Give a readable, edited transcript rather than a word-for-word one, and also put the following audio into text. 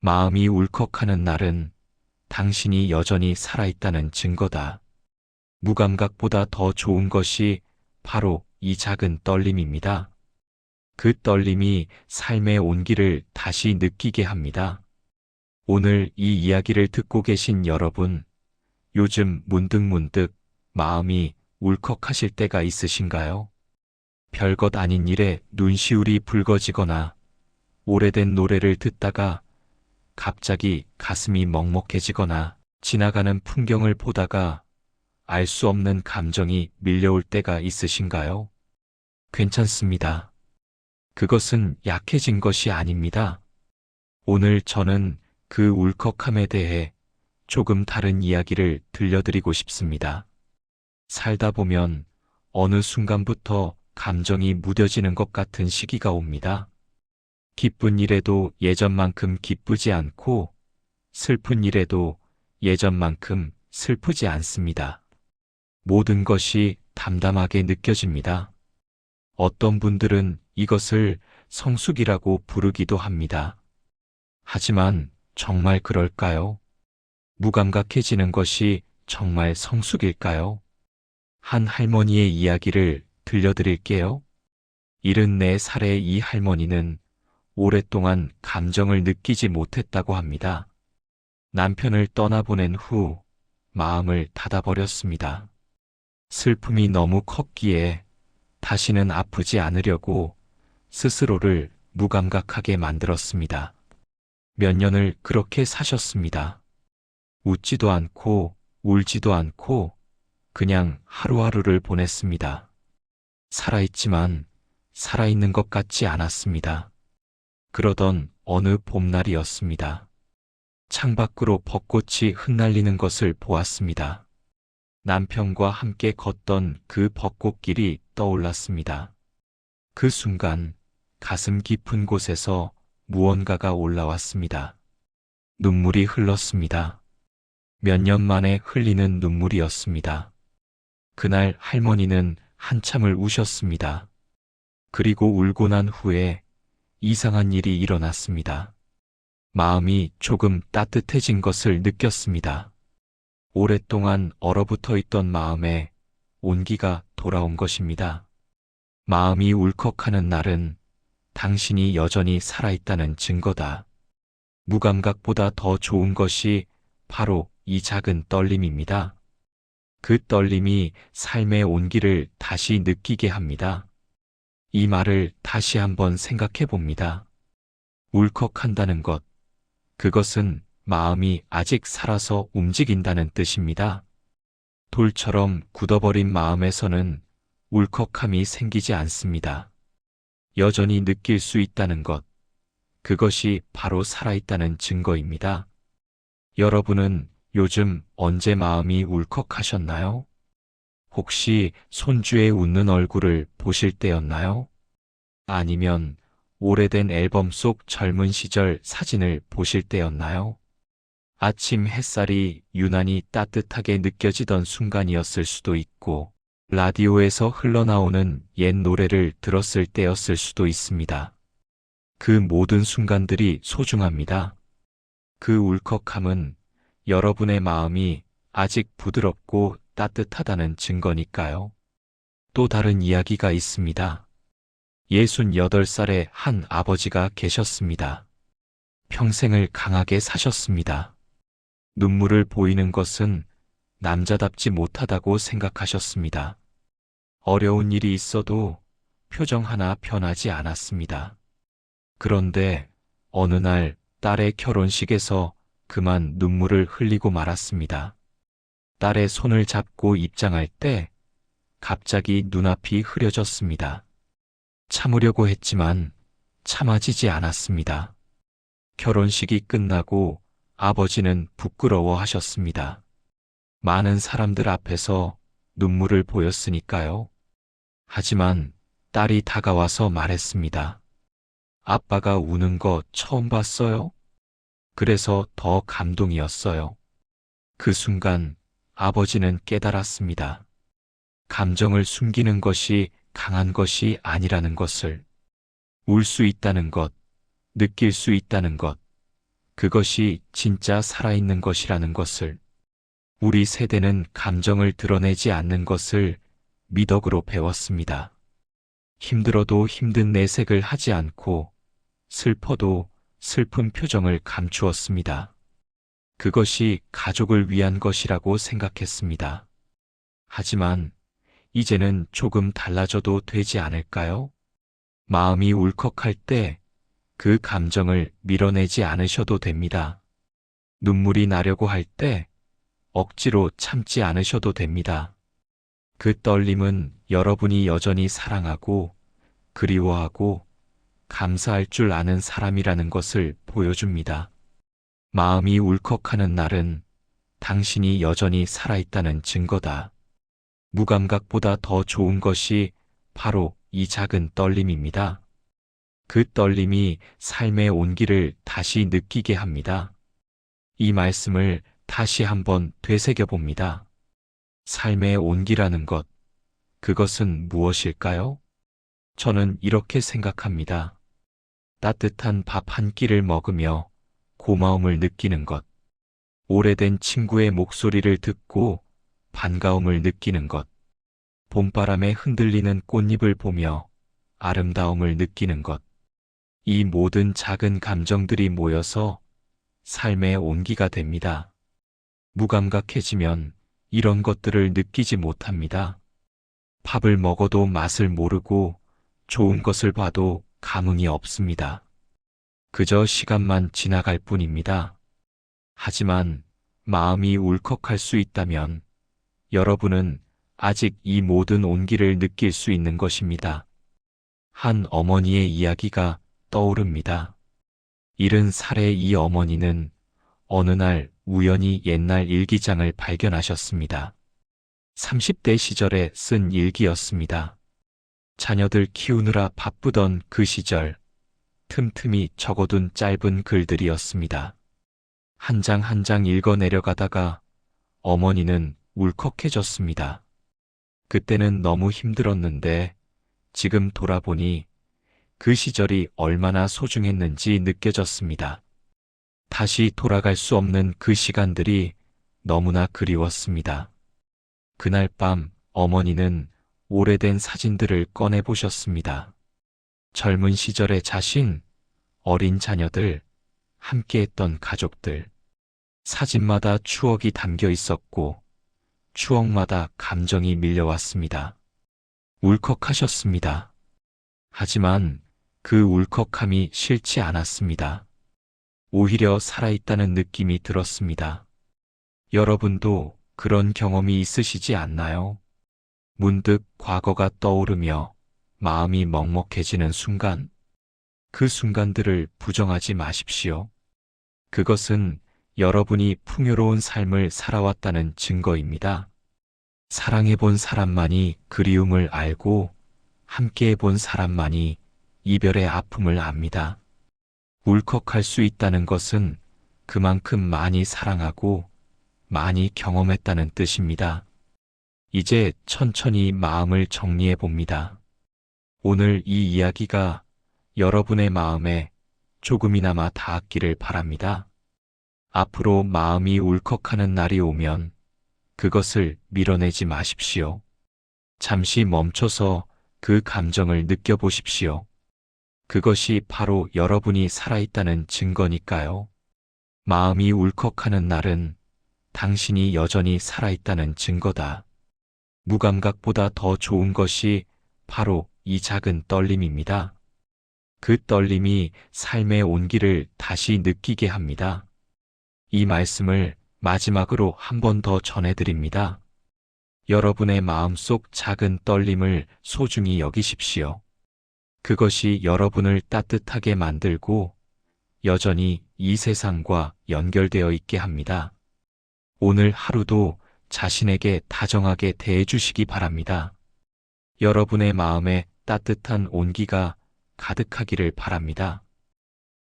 마음이 울컥하는 날은 당신이 여전히 살아있다는 증거다. 무감각보다 더 좋은 것이 바로 이 작은 떨림입니다. 그 떨림이 삶의 온기를 다시 느끼게 합니다. 오늘 이 이야기를 듣고 계신 여러분, 요즘 문득문득 마음이 울컥하실 때가 있으신가요? 별것 아닌 일에 눈시울이 붉어지거나 오래된 노래를 듣다가 갑자기 가슴이 먹먹해지거나 지나가는 풍경을 보다가 알 수 없는 감정이 밀려올 때가 있으신가요? 괜찮습니다. 그것은 약해진 것이 아닙니다. 오늘 저는 그 울컥함에 대해 조금 다른 이야기를 들려드리고 싶습니다. 살다 보면 어느 순간부터 감정이 무뎌지는 것 같은 시기가 옵니다. 기쁜 일에도 예전만큼 기쁘지 않고 슬픈 일에도 예전만큼 슬프지 않습니다. 모든 것이 담담하게 느껴집니다. 어떤 분들은 이것을 성숙이라고 부르기도 합니다. 하지만 정말 그럴까요? 무감각해지는 것이 정말 성숙일까요? 한 할머니의 이야기를 들려드릴게요. 74살의 이 할머니는 오랫동안 감정을 느끼지 못했다고 합니다. 남편을 떠나보낸 후 마음을 닫아버렸습니다. 슬픔이 너무 컸기에 다시는 아프지 않으려고 스스로를 무감각하게 만들었습니다. 몇 년을 그렇게 사셨습니다. 웃지도 않고 울지도 않고 그냥 하루하루를 보냈습니다. 살아있지만 살아있는 것 같지 않았습니다. 그러던 어느 봄날이었습니다. 창밖으로 벚꽃이 흩날리는 것을 보았습니다. 남편과 함께 걷던 그 벚꽃길이 떠올랐습니다. 그 순간 가슴 깊은 곳에서 무언가가 올라왔습니다. 눈물이 흘렀습니다. 몇 년 만에 흘리는 눈물이었습니다. 그날 할머니는 한참을 우셨습니다. 그리고 울고 난 후에 이상한 일이 일어났습니다. 마음이 조금 따뜻해진 것을 느꼈습니다. 오랫동안 얼어붙어 있던 마음에 온기가 돌아온 것입니다. 마음이 울컥하는 날은 당신이 여전히 살아있다는 증거다. 무감각보다 더 좋은 것이 바로 이 작은 떨림입니다. 그 떨림이 삶의 온기를 다시 느끼게 합니다. 이 말을 다시 한번 생각해 봅니다. 울컥한다는 것, 그것은 마음이 아직 살아서 움직인다는 뜻입니다. 돌처럼 굳어버린 마음에서는 울컥함이 생기지 않습니다. 여전히 느낄 수 있다는 것, 그것이 바로 살아있다는 증거입니다. 여러분은 요즘 언제 마음이 울컥하셨나요? 혹시 손주의 웃는 얼굴을 보실 때였나요? 아니면 오래된 앨범 속 젊은 시절 사진을 보실 때였나요? 아침 햇살이 유난히 따뜻하게 느껴지던 순간이었을 수도 있고, 라디오에서 흘러나오는 옛 노래를 들었을 때였을 수도 있습니다. 그 모든 순간들이 소중합니다. 그 울컥함은 여러분의 마음이 아직 부드럽고 따뜻하다는 증거니까요. 또 다른 이야기가 있습니다. 68살의 한 아버지가 계셨습니다. 평생을 강하게 사셨습니다. 눈물을 보이는 것은 남자답지 못하다고 생각하셨습니다. 어려운 일이 있어도 표정 하나 변하지 않았습니다. 그런데 어느 날 딸의 결혼식에서 그만 눈물을 흘리고 말았습니다. 딸의 손을 잡고 입장할 때 갑자기 눈앞이 흐려졌습니다. 참으려고 했지만 참아지지 않았습니다. 결혼식이 끝나고 아버지는 부끄러워하셨습니다. 많은 사람들 앞에서 눈물을 보였으니까요. 하지만 딸이 다가와서 말했습니다. 아빠가 우는 거 처음 봤어요? 그래서 더 감동이었어요. 그 순간 아버지는 깨달았습니다. 감정을 숨기는 것이 강한 것이 아니라는 것을. 울 수 있다는 것, 느낄 수 있다는 것, 그것이 진짜 살아있는 것이라는 것을, 우리 세대는 감정을 드러내지 않는 것을 미덕으로 배웠습니다. 힘들어도 힘든 내색을 하지 않고 슬퍼도 슬픈 표정을 감추었습니다. 그것이 가족을 위한 것이라고 생각했습니다. 하지만 이제는 조금 달라져도 되지 않을까요? 마음이 울컥할 때 그 감정을 밀어내지 않으셔도 됩니다. 눈물이 나려고 할 때 억지로 참지 않으셔도 됩니다. 그 떨림은 여러분이 여전히 사랑하고 그리워하고 감사할 줄 아는 사람이라는 것을 보여줍니다. 마음이 울컥하는 날은 당신이 여전히 살아있다는 증거다. 무감각보다 더 좋은 것이 바로 이 작은 떨림입니다. 그 떨림이 삶의 온기를 다시 느끼게 합니다. 이 말씀을 다시 한번 되새겨 봅니다. 삶의 온기라는 것, 그것은 무엇일까요? 저는 이렇게 생각합니다. 따뜻한 밥 한 끼를 먹으며 고마움을 느끼는 것, 오래된 친구의 목소리를 듣고 반가움을 느끼는 것, 봄바람에 흔들리는 꽃잎을 보며 아름다움을 느끼는 것, 이 모든 작은 감정들이 모여서 삶의 온기가 됩니다. 무감각해지면 이런 것들을 느끼지 못합니다. 밥을 먹어도 맛을 모르고 좋은 것을 봐도 감흥이 없습니다. 그저 시간만 지나갈 뿐입니다. 하지만 마음이 울컥할 수 있다면 여러분은 아직 이 모든 온기를 느낄 수 있는 것입니다. 한 어머니의 이야기가 떠오릅니다. 70살의 이 어머니는 어느 날 우연히 옛날 일기장을 발견하셨습니다. 30대 시절에 쓴 일기였습니다. 자녀들 키우느라 바쁘던 그 시절, 틈틈이 적어둔 짧은 글들이었습니다. 한 장 한 장 읽어 내려가다가 어머니는 울컥해졌습니다. 그때는 너무 힘들었는데 지금 돌아보니 그 시절이 얼마나 소중했는지 느껴졌습니다. 다시 돌아갈 수 없는 그 시간들이 너무나 그리웠습니다. 그날 밤 어머니는 오래된 사진들을 꺼내 보셨습니다. 젊은 시절의 자신, 어린 자녀들, 함께했던 가족들. 사진마다 추억이 담겨 있었고 추억마다 감정이 밀려왔습니다. 울컥하셨습니다. 하지만 그 울컥함이 싫지 않았습니다. 오히려 살아있다는 느낌이 들었습니다. 여러분도 그런 경험이 있으시지 않나요? 문득 과거가 떠오르며 마음이 먹먹해지는 순간, 그 순간들을 부정하지 마십시오. 그것은 여러분이 풍요로운 삶을 살아왔다는 증거입니다. 사랑해본 사람만이 그리움을 알고 함께해본 사람만이 이별의 아픔을 압니다. 울컥할 수 있다는 것은 그만큼 많이 사랑하고 많이 경험했다는 뜻입니다. 이제 천천히 마음을 정리해 봅니다. 오늘 이 이야기가 여러분의 마음에 조금이나마 닿았기를 바랍니다. 앞으로 마음이 울컥하는 날이 오면 그것을 밀어내지 마십시오. 잠시 멈춰서 그 감정을 느껴보십시오. 그것이 바로 여러분이 살아있다는 증거니까요. 마음이 울컥하는 날은 당신이 여전히 살아있다는 증거다. 무감각보다 더 좋은 것이 바로 이 작은 떨림입니다. 그 떨림이 삶의 온기를 다시 느끼게 합니다. 이 말씀을 마지막으로 한 번 더 전해드립니다. 여러분의 마음속 작은 떨림을 소중히 여기십시오. 그것이 여러분을 따뜻하게 만들고 여전히 이 세상과 연결되어 있게 합니다. 오늘 하루도 자신에게 다정하게 대해주시기 바랍니다. 여러분의 마음에 따뜻한 온기가 가득하기를 바랍니다.